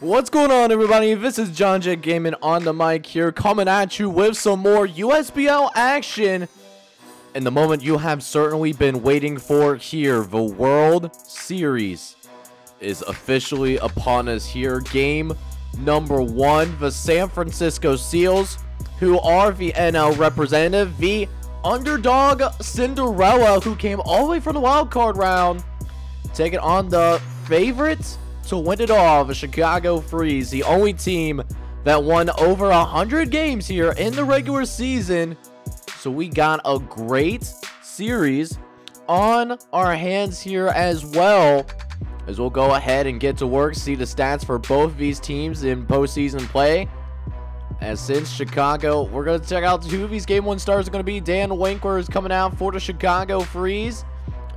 What's going on, everybody? This is JohnJake Gaming on the mic here, coming at you with some more USBL action. And the moment you have certainly been waiting for here, the World Series is officially upon us here. Game number 1, the San Francisco Seals, who are the NL representative, the underdog Cinderella, who came all the way from the wild card round, taking on the favorites to win it all, the Chicago Freeze, the only team that won over 100 games here in the regular season. So we got a great series on our hands here as well, as we'll go ahead and get to work, see the stats for both these teams in postseason play. As since Chicago, we're going to check out who these Game 1 stars are going to be. Dan Winkler is coming out for the Chicago Freeze.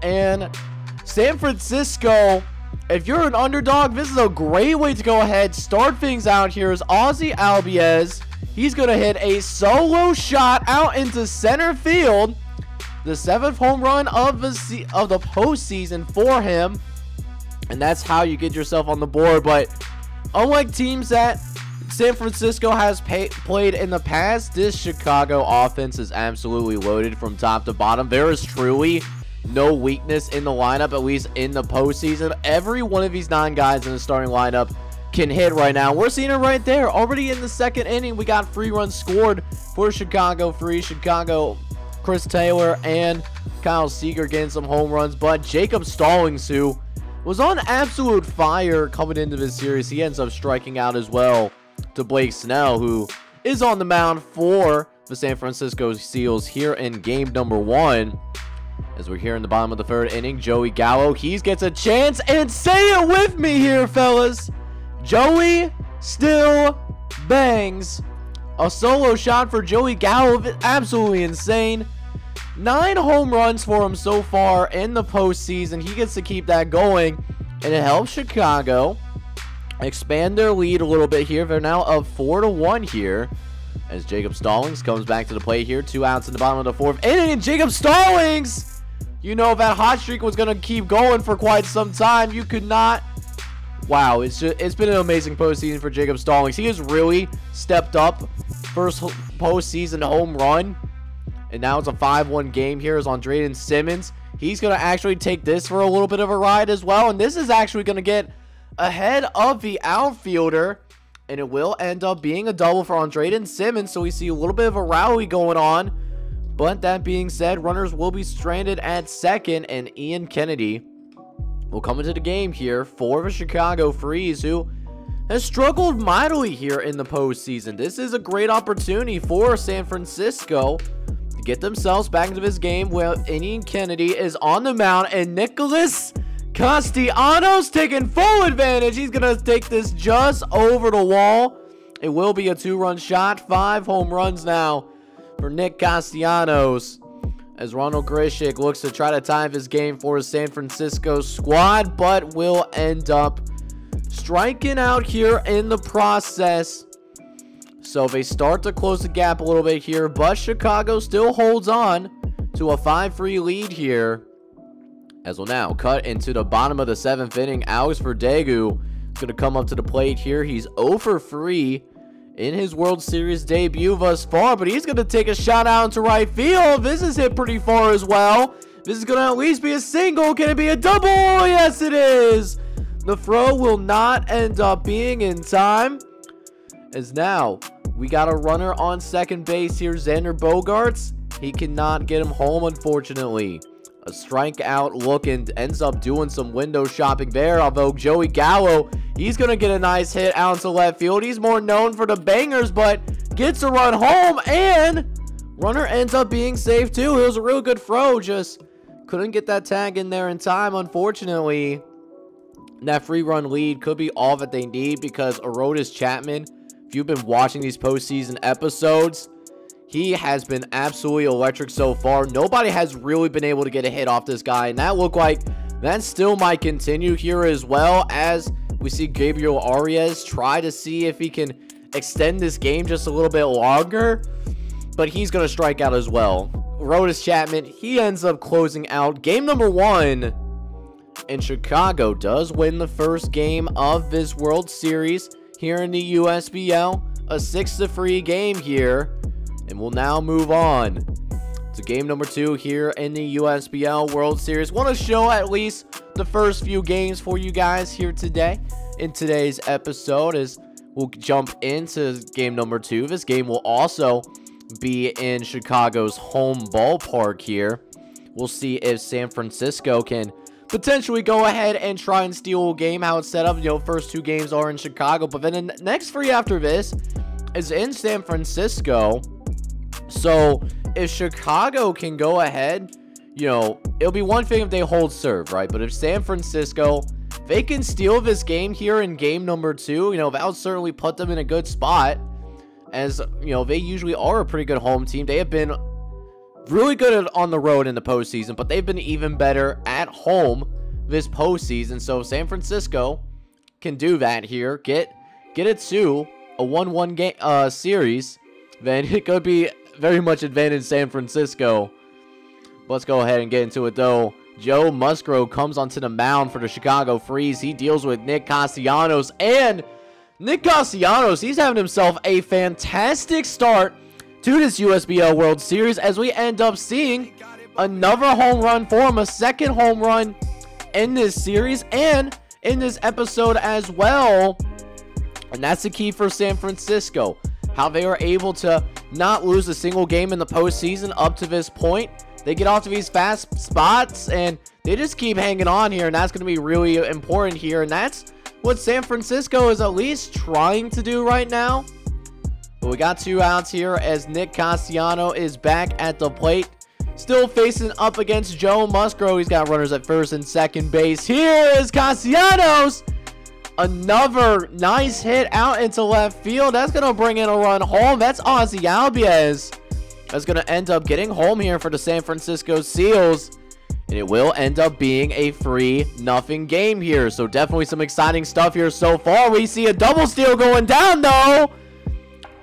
And San Francisco, if you're an underdog, this is a great way to go ahead, start things out here. Is Ozzy Albies. He's going to hit a solo shot out into center field. The 7th home run of the postseason for him. And that's how you get yourself on the board. But unlike teams that San Francisco has played in the past, this Chicago offense is absolutely loaded from top to bottom. There is truly no weakness in the lineup, at least in the postseason. Every one of these 9 guys in the starting lineup can hit right now. We're seeing it right there. Already in the 2nd inning, we got 3 runs scored for Chicago Freeze. Chicago, Chris Taylor and Kyle Seager getting some home runs. But Jacob Stallings, who was on absolute fire coming into this series, he ends up striking out as well to Blake Snell, who is on the mound for the San Francisco Seals here in game number 1. As we're here in the bottom of the 3rd inning, Joey Gallo, he gets a chance, and say it with me here, fellas. Joey still bangs. A solo shot for Joey Gallo, absolutely insane. 9 home runs for him so far in the postseason. He gets to keep that going, and it helps Chicago expand their lead a little bit here. They're now up 4-1 here, as Jacob Stallings comes back to the plate here. 2 outs in the bottom of the 4th inning, and Jacob Stallings, you know, that hot streak was going to keep going for quite some time. You could not. Wow, it's been an amazing postseason for Jacob Stallings. He has really stepped up. First postseason home run, and now it's a 5-1 game here as Andrelton Simmons. He's going to actually take this for a little bit of a ride as well, and this is actually going to get ahead of the outfielder, and it will end up being a double for Andrelton Simmons. So we see a little bit of a rally going on. But that being said, runners will be stranded at 2nd, and Ian Kennedy will come into the game here for the Chicago Freeze, who has struggled mightily here in the postseason. This is a great opportunity for San Francisco to get themselves back into this game where Ian Kennedy is on the mound, and Nicholas Castellanos taking full advantage. He's going to take this just over the wall. It will be a 2-run shot. 5 home runs now for Nick Castellanos, as Ronald Grichuk looks to try to tie his game for his San Francisco squad, but will end up striking out here in the process. So they start to close the gap a little bit here, but Chicago still holds on to a 5-3 lead here. As we'll now cut into the bottom of the 7th inning. Alex Verdugo is going to come up to the plate here. He's 0 for 3 in his World Series debut thus far, but he's going to take a shot out into right field. This is hit pretty far as well. This is going to at least be a single. Can it be a double? Yes, it is. The throw will not end up being in time, as now we got a runner on 2nd base here, Xander Bogaerts. He cannot get him home, unfortunately. A strikeout look, and ends up doing some window shopping there. Although Joey Gallo, he's going to get a nice hit out into left field. He's more known for the bangers, but gets a run home, and runner ends up being safe too. It was a real good throw, just couldn't get that tag in there in time, unfortunately. That 3-run lead could be all that they need, because Aroldis Chapman, if you've been watching these postseason episodes, he has been absolutely electric so far. Nobody has really been able to get a hit off this guy, and that looked like that still might continue here, as well as we see Gabriel Arias try to see if he can extend this game just a little bit longer, but he's going to strike out as well. Aroldis Chapman, he ends up closing out game number 1 and Chicago does win the first game of this World Series here in the USBL. A 6-3 game here, and we'll now move on to game number 2 here in the USBL World Series. Want to show at least the first few games for you guys here today. In today's episode, as we'll jump into game number 2. This game will also be in Chicago's home ballpark here. We'll see if San Francisco can potentially go ahead and try and steal a game, how it's set up. You know, first 2 games are in Chicago, but then the next 3 after this is in San Francisco. So if Chicago can go ahead, you know, it'll be one thing if they hold serve, right? But if San Francisco, they can steal this game here in game number 2, you know, that would certainly put them in a good spot, as, you know, they usually are a pretty good home team. They have been really good on the road in the postseason, but they've been even better at home this postseason. So San Francisco can do that here, get it to a 1-1 game series, then it could be very much advantage San Francisco. Let's go ahead and get into it though. Joe Musgrove comes onto the mound for the Chicago Freeze. He deals with Nick Castellanos, and Nick Castellanos, he's having himself a fantastic start to this USBL World Series, as we end up seeing another home run for him, a second home run in this series and in this episode as well. And that's the key for San Francisco, how they are able to not lose a single game in the postseason up to this point. They get off to these fast spots, and they just keep hanging on here, and that's going to be really important here. And that's what San Francisco is at least trying to do right now. But we got 2 outs here as Nick Castellanos is back at the plate, still facing up against Joe Musgrove. He's got runners at first and second base. Here is Castellanos. Another nice hit out into left field. That's going to bring in a run home. That's Ozzy Albies. That's going to end up getting home here for the San Francisco Seals. And it will end up being a 3-0 game here. So definitely some exciting stuff here so far. We see a double steal going down though.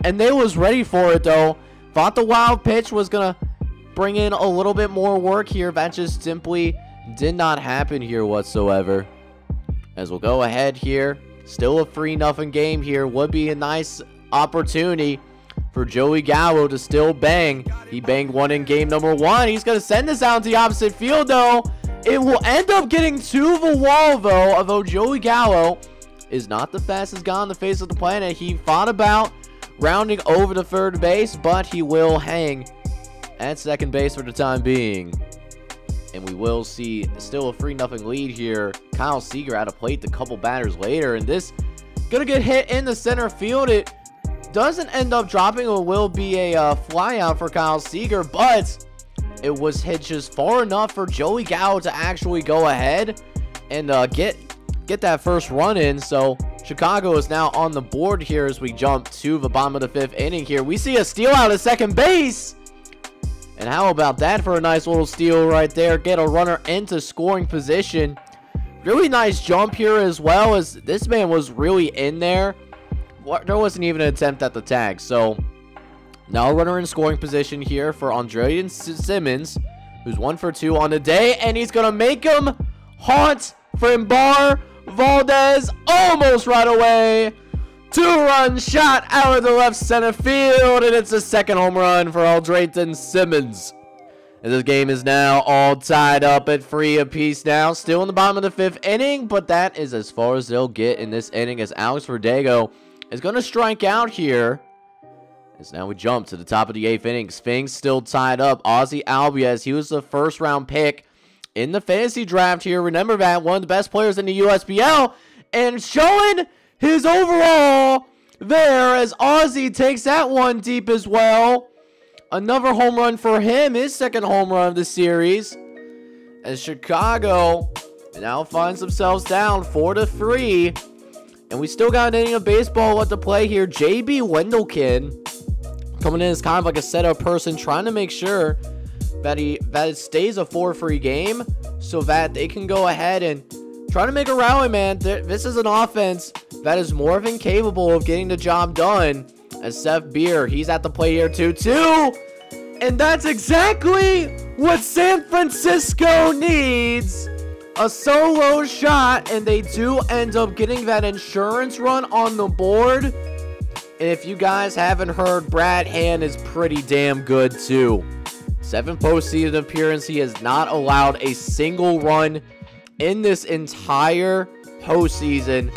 And they was ready for it though. Thought the wild pitch was going to bring in a little bit more work here. That just simply did not happen here whatsoever. As we'll go ahead here. Still a 3-0 game here. Would be a nice opportunity for Joey Gallo to still bang. He banged one in game number 1. He's going to send this out to the opposite field though. It will end up getting to the wall though, although Joey Gallo is not the fastest guy on the face of the planet. He thought about rounding over to third base, but he will hang at second base for the time being. And we will see still a 3-0 lead here. Kyle Seager out of plate a couple batters later, and this gonna get hit in the center field. It doesn't end up dropping. It will be a fly out for Kyle Seager, but it was hit just far enough for Joey Gallo to actually go ahead and get that first run in. So Chicago is now on the board here as we jump to the bottom of the 5th inning here. We see a steal out at second base. And how about that for a nice little steal right there? Get a runner into scoring position. Really nice jump here as well, as this man was really in there. There wasn't even an attempt at the tag. So now a runner in scoring position here for Andrelton Simmons, who's 1 for 2 on the day. And he's going to make him haunt Framber Valdez almost right away. 2-run shot out of the left center field, and it's a second home run for Andrelton Simmons. And this game is now all tied up at 3 apiece now. Still in the bottom of the 5th inning, but that is as far as they'll get in this inning, as Alex Verdugo is going to strike out here. As now we jump to the top of the 8th inning. Things still tied up. Ozzy Albies, he was the first-round pick in the fantasy draft here. Remember that, one of the best players in the USBL, and showing his overall there as Ozzy takes that one deep as well. Another home run for him, his second home run of the series, as Chicago now finds themselves down 4-3. And we still got an inning of baseball at the play here. JB Wendelken coming in as kind of like a setup person, trying to make sure that it stays a 4-3 game, so that they can go ahead and try to make a rally, man. This is an offense that is more than capable of getting the job done. As Seth Beer, he's at the plate here too. And that's exactly what San Francisco needs a solo shot, and they do end up getting that insurance run on the board. And if you guys haven't heard, Brad Hand is pretty damn good too. 7 postseason appearance. He has not allowed a single run in this entire postseason.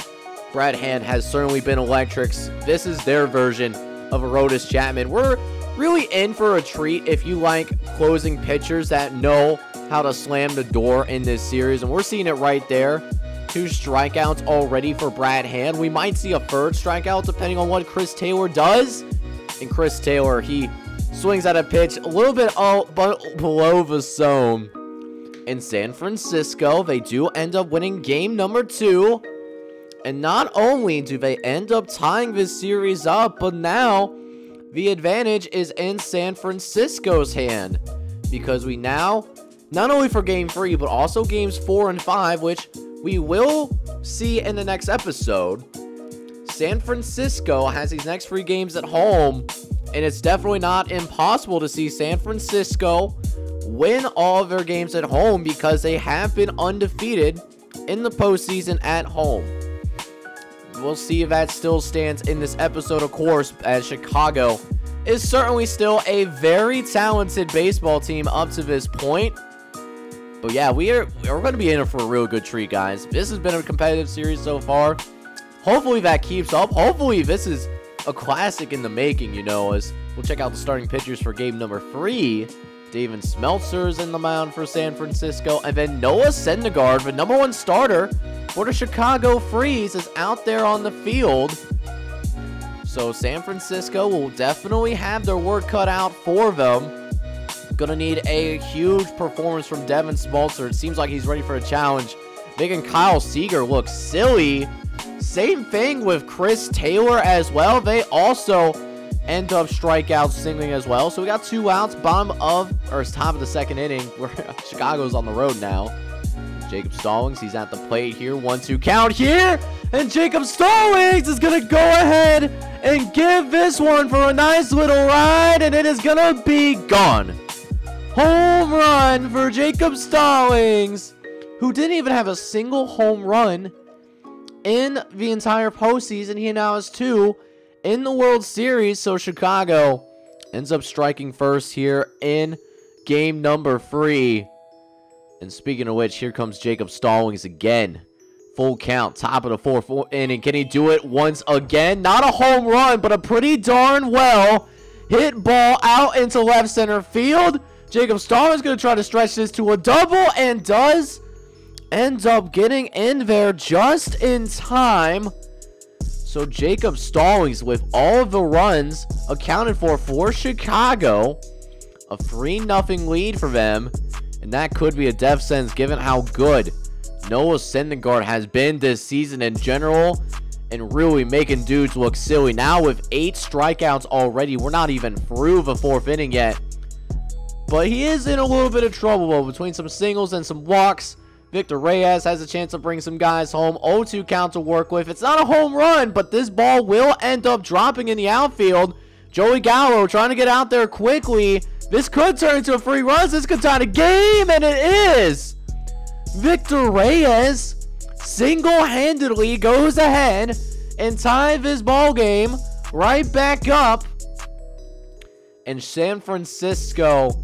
Brad Hand has certainly been electric. This is their version of Aroldis Chapman. We're really in for a treat if you like closing pitchers that know how to slam the door in this series. And we're seeing it right there. 2 strikeouts already for Brad Hand. We might see a 3rd strikeout depending on what Chris Taylor does. And Chris Taylor, he swings at a pitch a little bit below the zone. In San Francisco, they do end up winning game number 2. And not only do they end up tying this series up, but now the advantage is in San Francisco's hand. Because we now, not only for game 3, but also games 4 and 5, which we will see in the next episode. San Francisco has these next 3 games at home. And it's definitely not impossible to see San Francisco win all of their games at home, because they have been undefeated in the postseason at home. We'll see if that still stands in this episode, of course, as Chicago is certainly still a very talented baseball team up to this point. But yeah, we're going to be in it for a real good treat, guys. This has been a competitive series so far. Hopefully that keeps up. Hopefully this is a classic in the making, you know, as we'll check out the starting pitchers for game number 3. David Smeltzer's in the mound for San Francisco. And then Noah Syndergaard, the #1 starter for the Chicago Freeze, is out there on the field. So San Francisco will definitely have their work cut out for them. Gonna need a huge performance from Devin Smeltzer. It seems like he's ready for a challenge, making Kyle Seager look silly. Same thing with Chris Taylor as well. They also end up strikeouts singling as well. So we got 2 outs, top of the 2nd inning, where Chicago's on the road now. Jacob Stallings, he's at the plate here. 1-2 count here. And Jacob Stallings is going to go ahead and give this one for a nice little ride. And it is going to be gone. Home run for Jacob Stallings, who didn't even have a single home run in the entire postseason. He now has 2 in the World Series. So Chicago ends up striking first here in game number 3. And speaking of which, here comes Jacob Stallings again. Full count, top of the 4th inning. Can he do it once again? Not a home run, but a pretty darn well hit ball out into left center field. Jacob Stallings going to try to stretch this to a double, and does end up getting in there just in time. So Jacob Stallings, with all of the runs accounted for Chicago, a 3-0 lead for them. And that could be a death sentence given how good Noah Syndergaard has been this season in general, and really making dudes look silly. Now with 8 strikeouts already, we're not even through the 4th inning yet. But he is in a little bit of trouble between some singles and some walks. Victor Reyes has a chance to bring some guys home. 0-2 count to work with. It's not a home run, but this ball will end up dropping in the outfield. Joey Gallo trying to get out there quickly. This could turn into a 3 runs. This could tie the game, and it is. Victor Reyes single-handedly goes ahead and ties this ball game right back up. And San Francisco,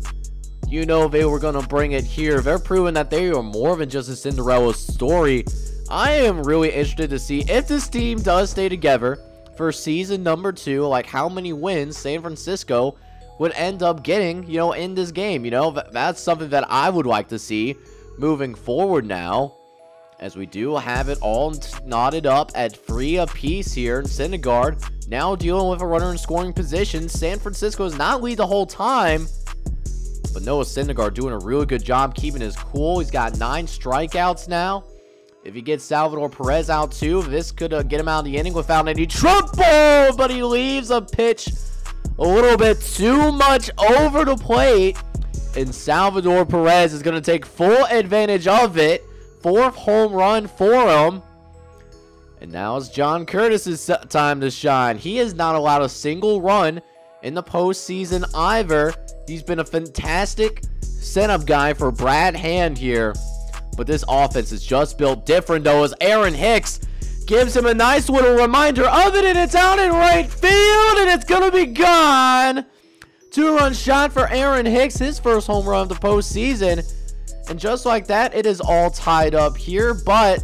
you know they were going to bring it here. They're proving that they are more than just a Cinderella story. I am really interested to see if this team does stay together for season number 2, like how many wins San Francisco would end up getting, you know, in this game. You know, that's something that I would like to see moving forward now, as we do have it all knotted up at 3 apiece here. And Syndergaard now dealing with a runner in scoring position. San Francisco is not lead the whole time, but Noah Syndergaard doing a really good job keeping his cool. He's got 9 strikeouts now. If he gets Salvador Perez out too, this could get him out of the inning without any trouble, but he leaves a pitch a little bit too much over the plate, and Salvador Perez is going to take full advantage of it. 4th home run for him. And now it's John Curtis's time to shine. He has not allowed a single run in the postseason either. He's been a fantastic setup guy for Brad Hand here. But this offense is just built different, though, as Aaron Hicks gives him a nice little reminder of it, and it's out in right field, and it's going to be gone. 2-run shot for Aaron Hicks, his first home run of the postseason. And just like that, it is all tied up here, but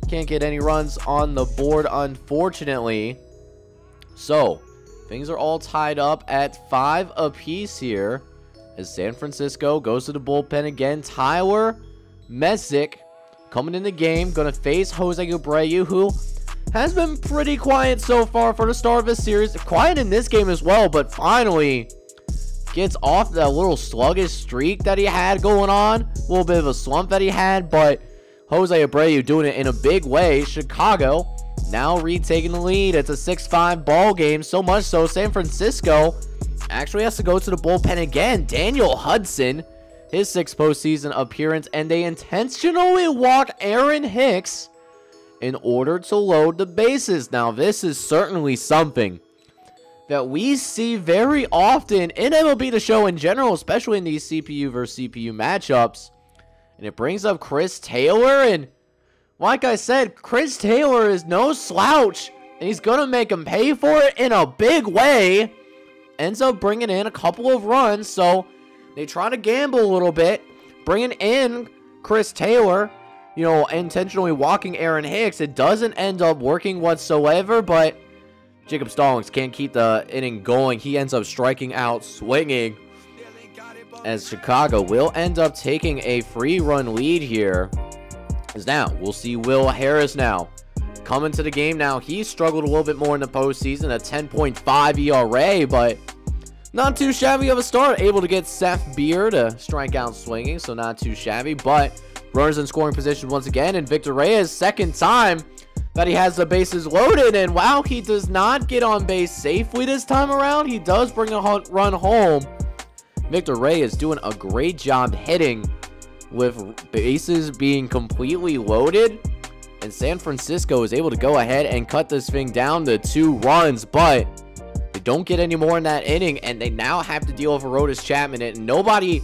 can't get any runs on the board, unfortunately. So, things are all tied up at 5 apiece here, as San Francisco goes to the bullpen again. Tyler Messick coming in the game, going to face Jose Abreu, who has been pretty quiet so far for the start of this series. Quiet in this game as well, but finally gets off that little sluggish streak that he had going on. A little bit of a slump that he had, but Jose Abreu doing it in a big way. Chicago now retaking the lead. It's a 6-5 ball game, so much so San Francisco actually has to go to the bullpen again. Daniel Hudson, his 6th postseason appearance, and they intentionally walk Aaron Hicks in order to load the bases. Now, this is certainly something that we see very often in MLB The Show in general, especially in these CPU versus CPU matchups. And it brings up Chris Taylor, and like I said, Chris Taylor is no slouch, and he's going to make him pay for it in a big way. Ends up bringing in a couple of runs, so they try to gamble a little bit, bringing in Chris Taylor, you know, intentionally walking Aaron Hicks. It doesn't end up working whatsoever, but Jacob Stallings can't keep the inning going. He ends up striking out swinging, as Chicago will end up taking a free run lead here. As now we'll see Will Harris now coming to the game. Now he's struggled a little bit more in the postseason, a 10.5 ERA, but not too shabby of a start. Able to get Seth Beer to strike out swinging, so not too shabby. But runners in scoring position once again, and Victor Reyes, second time that he has the bases loaded, and wow, he does not get on base safely this time around. He does bring a run home. Victor Reyes doing a great job hitting with bases being completely loaded, and San Francisco is able to go ahead and cut this thing down to 2 runs, but they don't get any more in that inning, and they now have to deal with Aroldis Chapman, and nobody,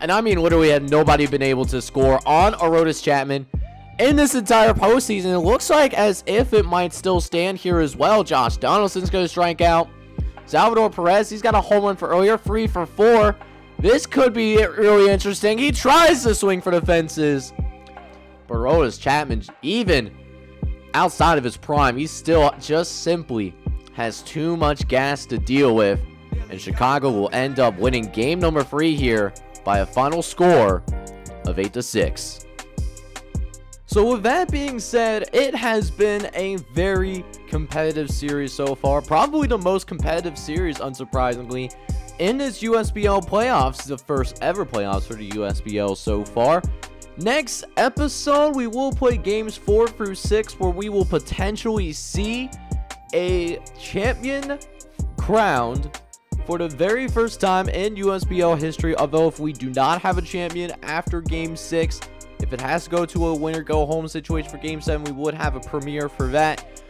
and I mean literally had nobody been able to score on Aroldis Chapman in this entire postseason. It looks like as if it might still stand here as well. Josh Donaldson's going to strike out. Salvador Perez, he's got a home run for earlier, 3 for 4. This could be really interesting. He tries to swing for the fences, but Aroldis Chapman, even outside of his prime, he still just simply has too much gas to deal with, and Chicago will end up winning game number 3 here by a final score of 8-6. So with that being said, it has been a very competitive series so far. Probably the most competitive series, unsurprisingly, in this USBL playoffs. The first ever playoffs for the USBL so far. Next episode, we will play games 4 through 6, where we will potentially see a champion crowned for the very first time in USBL history. Although if we do not have a champion after game 6, if it has to go to a winner go home situation for game 7, we would have a premiere for that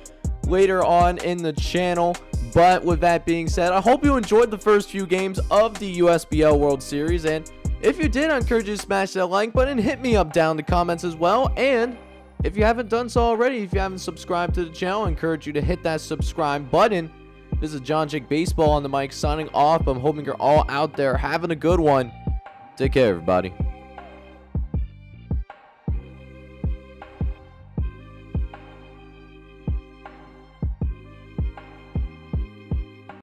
later on in the channel. But with that being said, I hope you enjoyed the first few games of the USBL World Series, and if you did, I encourage you to smash that like button, hit me up down in the comments as well, and if you haven't done so already, if you haven't subscribed to the channel, I encourage you to hit that subscribe button. This is JohnJake Baseball on the mic signing off. I'm hoping you're all out there having a good one. Take care, everybody.